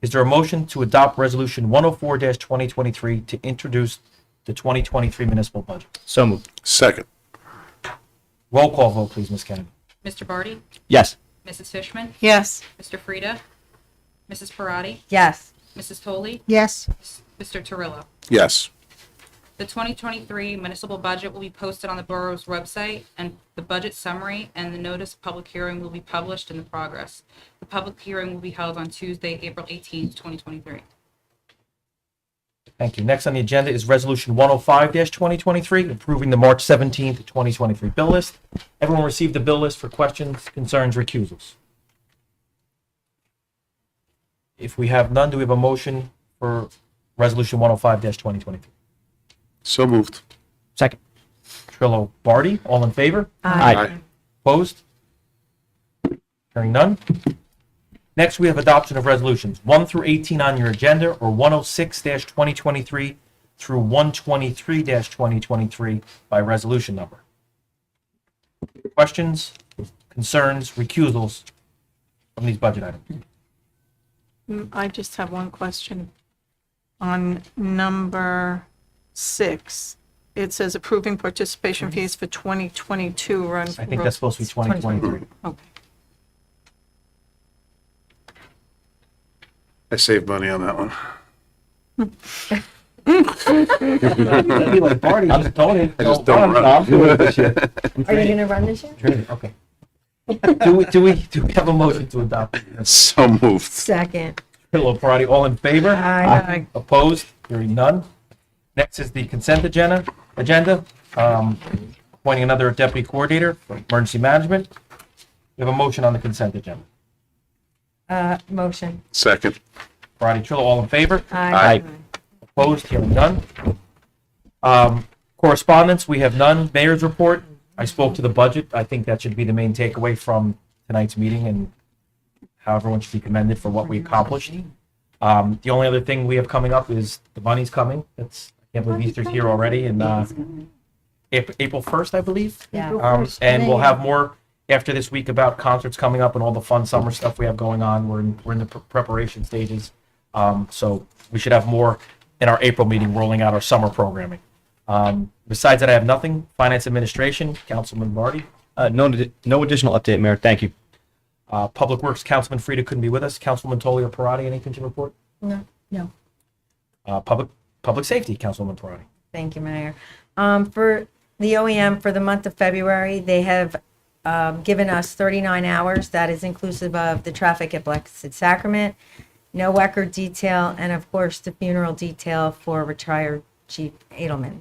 Is there a motion to adopt Resolution 104-2023 to introduce the 2023 municipal budget? So moved. Second. Roll call vote, please, Ms. Kennedy. Mr. Barty, Yes. Mrs. Fishman, Yes. Mr. Frieda, Mrs. Parati, Yes. Mrs. Toley, Yes. Mr. Turillo. Yes. The 2023 municipal budget will be posted on the borough's website, and the budget summary and the notice of public hearing will be published in the progress. The public hearing will be held on Tuesday, April 18th, 2023. Thank you. Next on the agenda is Resolution 105-2023, approving the March 17th, 2023 bill list. Everyone received the bill list for questions, concerns, recusals? If we have none, do we have a motion for Resolution 105-2023? So moved. Second. Trillo, Barty, all in favor? Aye. Opposed? Hearing none. Next, we have adoption of resolutions 1 through 18 on your agenda, or 106-2023 through 123-2023 by resolution number. Questions, concerns, recusals from these budget items? I just have one question. On number 6, it says approving participation fees for 2022 run. I think that's supposed to be 2023. Okay. I saved money on that one. That'd be like Barty, just don't it. I just don't run. this year. Are you gonna run this year? Okay. Do we have a motion to adopt? So moved. Second. Trillo, Parati, all in favor? Aye. Opposed? Hearing none. Next is the consent agenda. Appointing another deputy coordinator for emergency management. We have a motion on the consent agenda. Motion. Second. Parati, Trillo, all in favor? Aye. Opposed? Hearing none. Correspondence, we have none. Mayor's report. I spoke to the budget. I think that should be the main takeaway from tonight's meeting, and how everyone should be commended for what we accomplished. The only other thing we have coming up is the bunny's coming. I can't believe Easter's here already, and April 1st, I believe. Yeah. And we'll have more after this week about concerts coming up and all the fun summer stuff we have going on. We're in the preparation stages. So we should have more in our April meeting rolling out our summer programming. Besides that, I have nothing. Finance Administration, Councilman Vardy. No additional update, Mayor. Thank you. Public Works, Councilman Frida couldn't be with us. Councilman Tully or Parati, anything to report? No. Public Safety, Councilwoman Parati. Thank you, Mayor. For the OEM for the month of February, they have given us 39 hours. That is inclusive of the traffic at Blessed Sacrament, no record detail, and of course the funeral detail for retired Chief Edelman.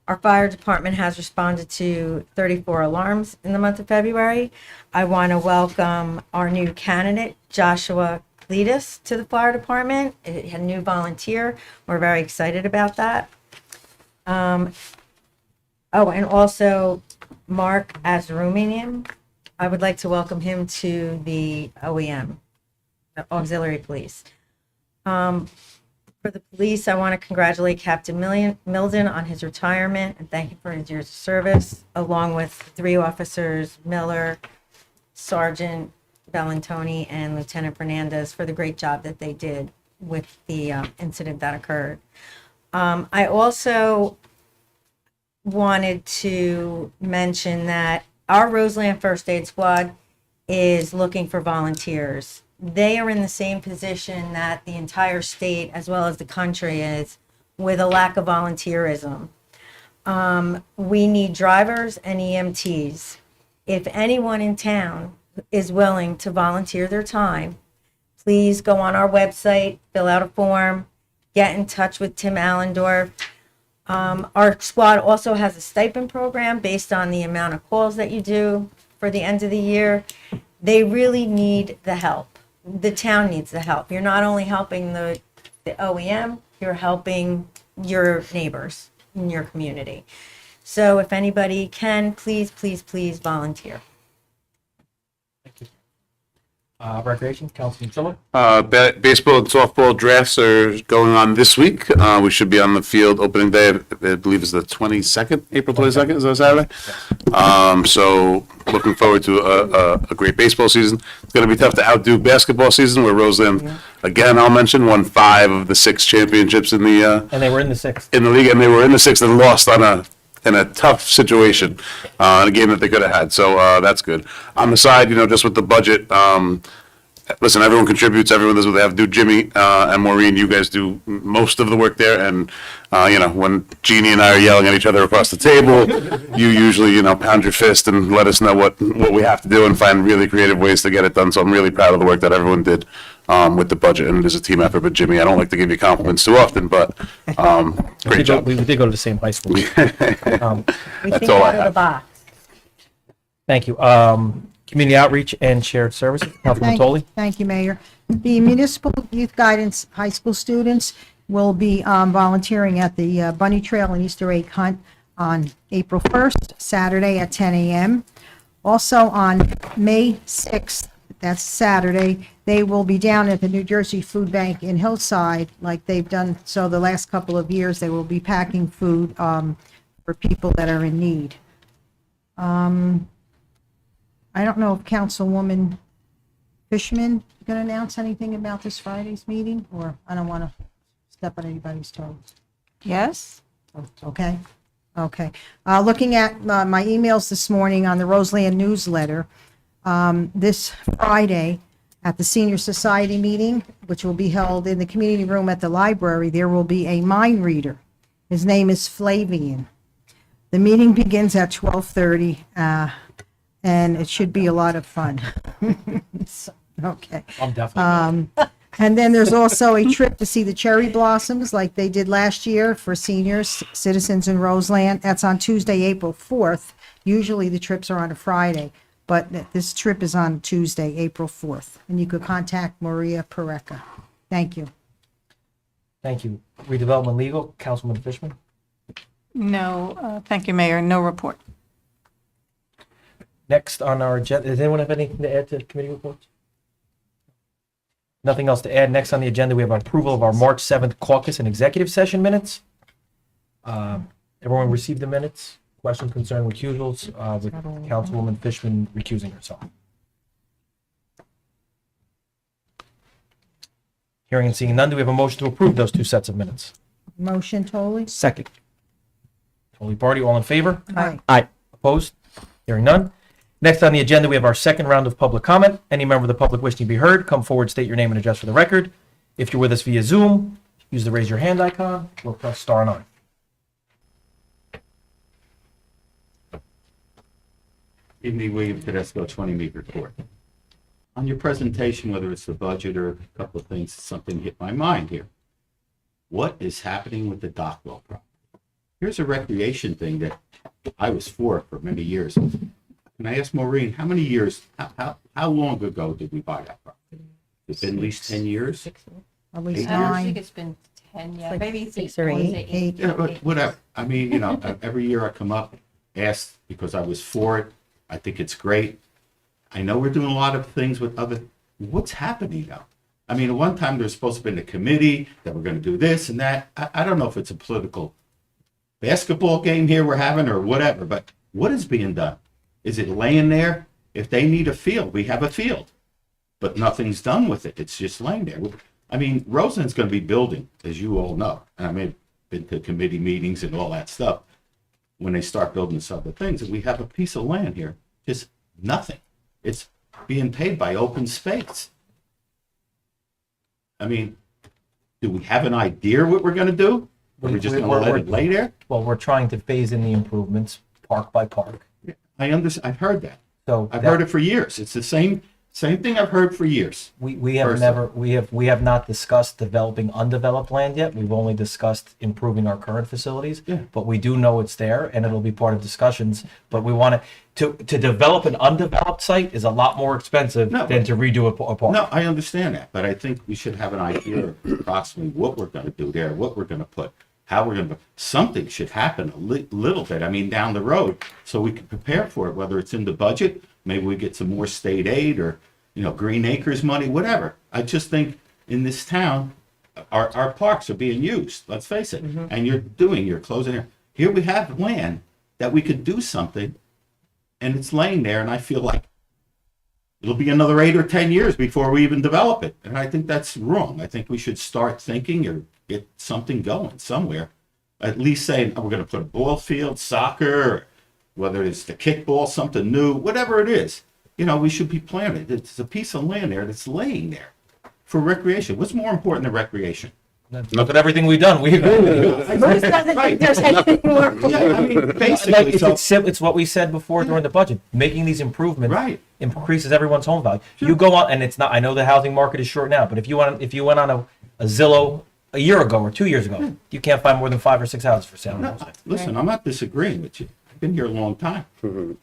Our fire department has responded to 34 alarms in the month of February. I want to welcome our new candidate, Joshua Cletus, to the fire department. A new volunteer. We're very excited about that. And also Mark Azarumanian. I would like to welcome him to the OEM, the Auxiliary Police. For the police, I want to congratulate Captain Milden on his retirement and thank him for his years of service, along with 3 officers, Miller, Sergeant Bellantoni, and Lieutenant Fernandez, for the great job that they did with the incident that occurred. I also wanted to mention that our Roseland First Aid Squad is looking for volunteers. They are in the same position that the entire state as well as the country is, with a lack of volunteerism. We need drivers and EMTs. If anyone in town is willing to volunteer their time, please go on our website, fill out a form, get in touch with Tim Allendorf. Our squad also has a stipend program based on the amount of calls that you do for the end of the year. They really need the help. The town needs the help. You're not only helping the OEM, you're helping your neighbors in your community. So if anybody can, please volunteer. Recreation, Councilman Tiller. Baseball and softball drafts are going on this week. We should be on the field opening day, I believe is the 22nd, April 22nd, is that Saturday? So looking forward to a great baseball season. It's going to be tough to outdo basketball season, where Roseland, again, I'll mention, won 5 of the 6 championships in the And they were in the 6th. in the league, and they were in the 6th and lost in a tough situation, in a game that they could have had. So that's good. On the side, just with the budget, listen, everyone contributes, everyone does what they have to do. Jimmy and Maureen, you guys do most of the work there, and, when Jeannie and I are yelling at each other across the table, you usually, pound your fist and let us know what we have to do and find really creative ways to get it done. So I'm really proud of the work that everyone did with the budget, and it is a team effort. But Jimmy, I don't like to give you compliments too often, but great job. We did go to the same high school. We That's think all I out of the have. box. Thank you. Community outreach and shared services, Councilwoman Tolley. Thank you, Mayor. The municipal youth guidance high school students will be volunteering at the Bunny Trail and Easter egg hunt on April 1st, Saturday at 10 a.m. Also on May 6th, that's Saturday, they will be down at the New Jersey Food Bank in Hillside like they've done so the last couple of years. They will be packing food for people that are in need. I don't know if Councilwoman Fishman is going to announce anything about this Friday's meeting, or I don't want to step on anybody's toes. Yes? Okay, okay. Looking at my emails this morning on the Roseland newsletter, this Friday at the Senior Society meeting, which will be held in the community room at the library, there will be a mind reader. His name is Flavian. The meeting begins at 12:30, and it should be a lot of fun. Okay. I'm definitely. And then there's also a trip to see the cherry blossoms like they did last year for seniors, citizens in Roseland. That's on Tuesday, April 4th. Usually the trips are on a Friday, but this trip is on Tuesday, April 4th. And you could contact Maria Pareca. Thank you. Thank you. Redevelopment Legal, Councilman Fishman. No, thank you, Mayor. No report. Next on our agenda, does anyone have anything to add to committee reports? Nothing else to add. Next on the agenda, we have approval of our March 7th caucus and executive session minutes. Everyone received the minutes? Questions concerning recusals, with Councilwoman Fishman recusing herself. Hearing and seeing none, do we have a motion to approve those two sets of minutes? Motion, Toley? Second. Totally party, all in favor? Aye. Aye. Opposed? Hearing none. Next on the agenda, we have our second round of public comment. Any member of the public wishing to be heard, come forward, state your name and address for the record. If you're with us via Zoom, use the raise your hand icon or press star 9. Evening, William Tedesco, 20 Mead Report. On your presentation, whether it's the budget or a couple of things, something hit my mind here. What is happening with the Dockwell property? Here's a recreation thing that I was for many years. Can I ask Maureen, how many years, how long ago did we buy that property? It's been at least 10 years? At least 8 I don't nine. think it's been 10 yet. like Maybe 6 or I wanna 8. say Eight. Yeah, but whatever. I mean, every year I come up, ask because I was for it. I think it's great. I know we're doing a lot of things with other, what's happening now? I mean, at one time there's supposed to have been a committee that we're going to do this and that. I don't know if it's a political basketball game here we're having or whatever, but what is being done? Is it laying there? If they need a field, we have a field, but nothing's done with it. It's just laying there. I mean, Roseland's going to be building, as you all know, and I mean, I've been to committee meetings and all that stuff when they start building this other things, and we have a piece of land here, just nothing. It's being paid by open space. I mean, do we have an idea what we're going to do? Or we're just going to let it lay there? Well, we're trying to phase in the improvements park by park. I understand. I've heard that. So I've heard it for years. It's the same thing I've heard for years. we have Personally. we have not discussed developing undeveloped land yet. We've only discussed improving our current facilities. Yeah. But we do know it's there and it'll be part of discussions. But we want to develop an undeveloped site is a lot more expensive No. than to redo a park. No, I understand that, but I think we should have an idea of approximately what we're going to do there, what we're going to put, how we're going to, something should happen a little bit, I mean, down the road, so we can prepare for it, whether it's in the budget, maybe we get some more state aid or, Green Acres money, whatever. I just think in this town, our parks are being used, let's face it, and you're closing it. Here we have land that we could do something, and it's laying there, and I feel like it'll be another 8 or 10 years before we even develop it. And I think that's wrong. I think we should start thinking or get something going somewhere. At least saying, we're going to put a ball field, soccer, or whether it's the kickball, something new, whatever it is. you know, we should be planted. It's a piece of land there that's laying there for recreation. What's more important than recreation? Look at everything we've done. We agree with you. Bruce doesn't think there's anything more. Yeah, I mean, basically, Like, so, it's what we said before during the budget. Making these improvements right. increases everyone's home value. You go on, and it's not. I know the housing market is short now, but if you went on a Zillow a year ago or 2 years ago, you can't find more than 5 or 6 houses for sale. No, listen, I'm not disagreeing with you. I've been here a long time.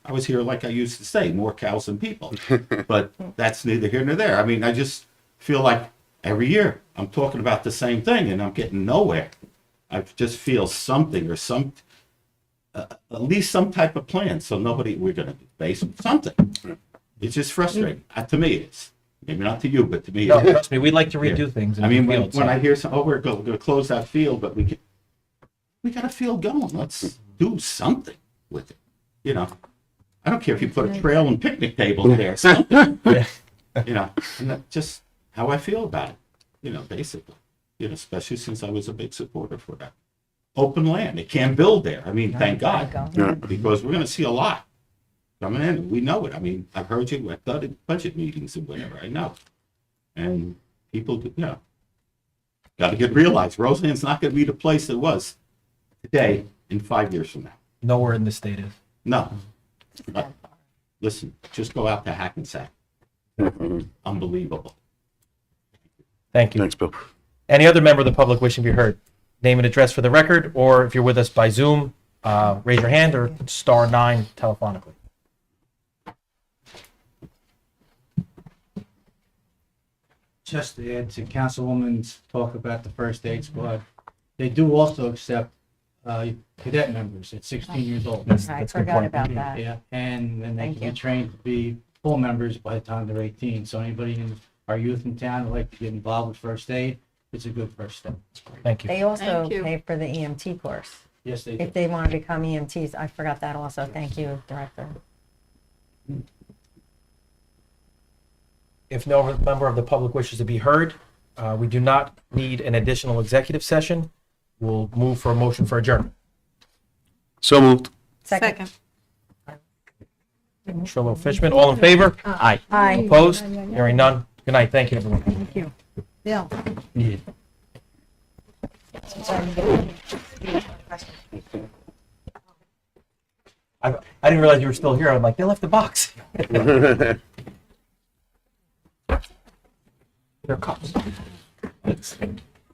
I was here, like I used to say, more cows than people. But that's neither here nor there. I mean, I just feel like every year I'm talking about the same thing and I'm getting nowhere. I just feel something or at least some type of plan. So we're going to base something. It's just frustrating. To me, it is. Maybe not to you, but to me, No, it is. trust me, we'd like to redo things. in I mean, the field, when so. I hear we're going to close that field, but we got a field going. Let's do something with it. You know, I don't care if you put a trail and picnic tables there, something. You know, and that's just how I feel about it. You know, basically, you know, especially since I was a big supporter for that. Open land, they can't build there. I mean, thank God, because we're going to see a lot coming in. We know it. I mean, I've heard you at the budget meetings and whatever. I know, and people, you know, got to get realized. Roseland's not going to be the place it was today in 5 years from now. Nowhere in the state is. No. Listen, just go out to Hackensack. Unbelievable. Thank you. Thanks, Bill. Any other member of the public wishing to be heard? Name and address for the record, or if you're with us by Zoom, raise your hand or *9 telephonically. Just to add to Councilwoman's talk about the first aid squad, they do also accept cadet members at 16 years old. I That's a good forgot point. about that. Yeah, and then they Thank can you. be trained to be full members by the time they're 18. So anybody in our youth in town would like to get involved with first aid, it's a good first step. Thank you. They also Thank you. pay for the EMT course. Yes, they do. If they want to become EMTs, I forgot that also. Thank you, Director. If no member of the public wishes to be heard, we do not need an additional executive session. We'll move for a motion for adjournment. So moved. Second. Trillo Fishman, all in favor? Aye. Aye. Opposed? Hearing none. Good night. Thank you, everyone. Thank you. Bill. I didn't realize you were still here. I'm like, they left the box. They're cups.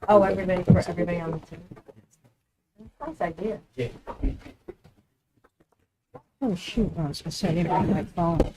Oh, everybody on the team. Nice idea. Oh, shoot, I was gonna say, I didn't bring my phone.